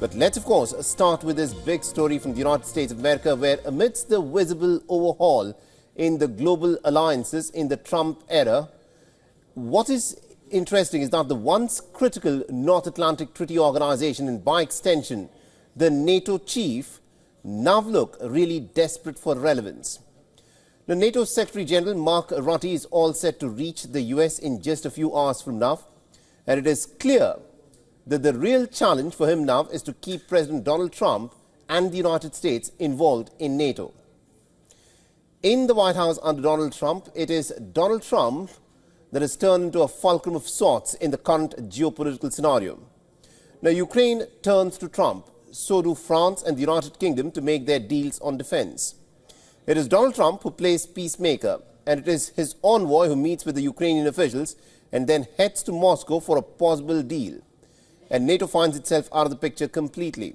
But let's, of course, start with this big story from the United States of America, where amidst the visible overhaul in the global alliances in the Trump era, what is interesting is that the once critical North Atlantic Treaty Organization, and by extension, the NATO chief, now look really desperate for relevance. The NATO Secretary General Mark Rutte is all set to reach the US in just a few hours from now, and it is clear that the real challenge for him now is to keep President Donald Trump and the United States involved in NATO. In the White House under Donald Trump, it is Donald Trump that has turned into a fulcrum of sorts in the current geopolitical scenario. Now, Ukraine turns to Trump. So do France and the United Kingdom to make their deals on defense. It is Donald Trump who plays peacemaker, and it is his envoy who meets with the Ukrainian officials and then heads to Moscow for a possible deal. And NATO finds itself out of the picture completely.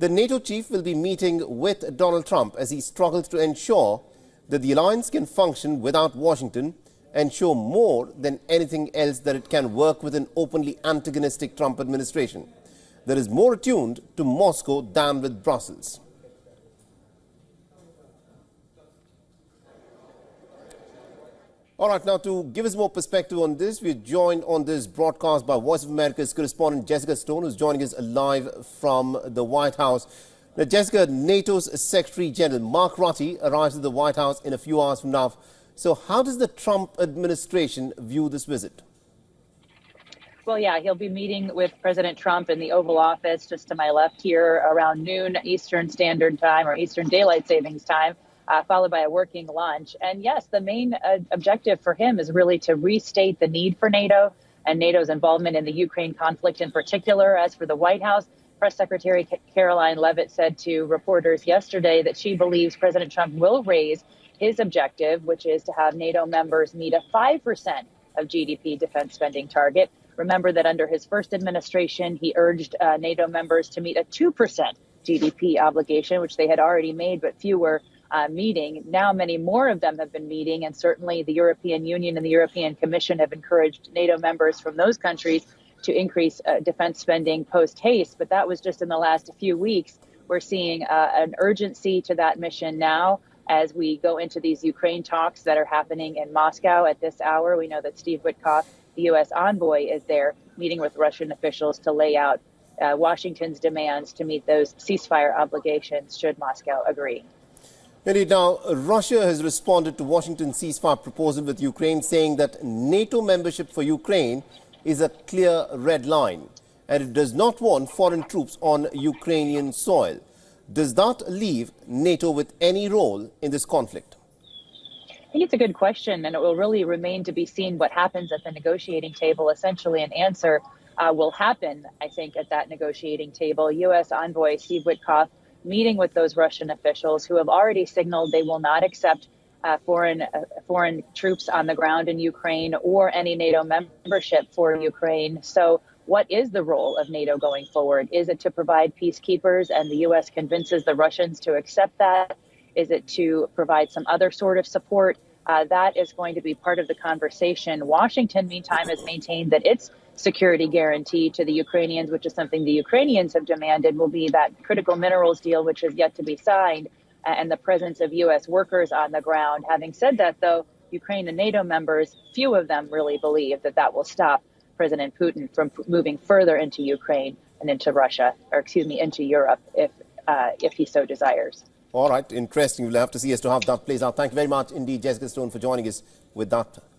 The NATO chief will be meeting with Donald Trump as he struggles to ensure that the alliance can function without Washington and show more than anything else that it can work with an openly antagonistic Trump administration that is more attuned to Moscow than with Brussels. All right, now to give us more perspective on this, we're joined on this broadcast by Voice of America's correspondent Jessica Stone, who's joining us live from the White House. Now, Jessica, NATO's Secretary General Mark Rutte arrives at the White House in a few hours from now. So how does the Trump administration view this visit? Well, yeah, he'll be meeting with President Trump in the Oval Office just to my left here around noon Eastern Standard Time or Eastern Daylight Savings Time, followed by a working lunch. And yes, the main objective for him is really to restate the need for NATO and NATO's involvement in the Ukraine conflict in particular. As for the White House, Press Secretary Caroline Leavitt said to reporters yesterday that she believes President Trump will raise his objective, which is to have NATO members meet a 5% of GDP defense spending target. Remember that under his first administration, he urged NATO members to meet a 2% GDP obligation, which they had already made, but few were meeting. Now, many more of them have been meeting, and certainly the European Union and the European Commission have encouraged NATO members from those countries to increase defense spending post-haste. But that was just in the last few weeks. We're seeing an urgency to that mission now as we go into these Ukraine talks that are happening in Moscow at this hour. We know that Steve Witkoff, the U.S. envoy, is there meeting with Russian officials to lay out Washington's demands to meet those ceasefire obligations should Moscow agree. Indeed. Now, Russia has responded to Washington's ceasefire proposal with Ukraine, saying that NATO membership for Ukraine is a clear red line and it does not want foreign troops on Ukrainian soil. Does that leave NATO with any role in this conflict? I think it's a good question, and it will really remain to be seen what happens at the negotiating table. Essentially, an answer will happen, I think, at that negotiating table. U.S. envoy Steve Witkoff meeting with those Russian officials who have already signaled they will not accept foreign troops on the ground in Ukraine or any NATO membership for Ukraine. So what is the role of NATO going forward? Is it to provide peacekeepers and the U.S. convinces the Russians to accept that? Is it to provide some other sort of support? That is going to be part of the conversation. Washington, meantime, has maintained that its security guarantee to the Ukrainians, which is something the Ukrainians have demanded, will be that critical minerals deal, which is yet to be signed, and the presence of U.S. workers on the ground. Having said that, though, Ukraine and NATO members, few of them really believe that that will stop President Putin from moving further into Ukraine and into Russia, or into Europe, if he so desires. All right, interesting. We'll have to see as to how that plays out. Thank you very much indeed, Jessica Stone, for joining us with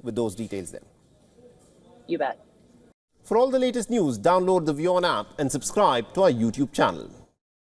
those details there. You bet. For all the latest news, download the WION app and subscribe to our YouTube channel.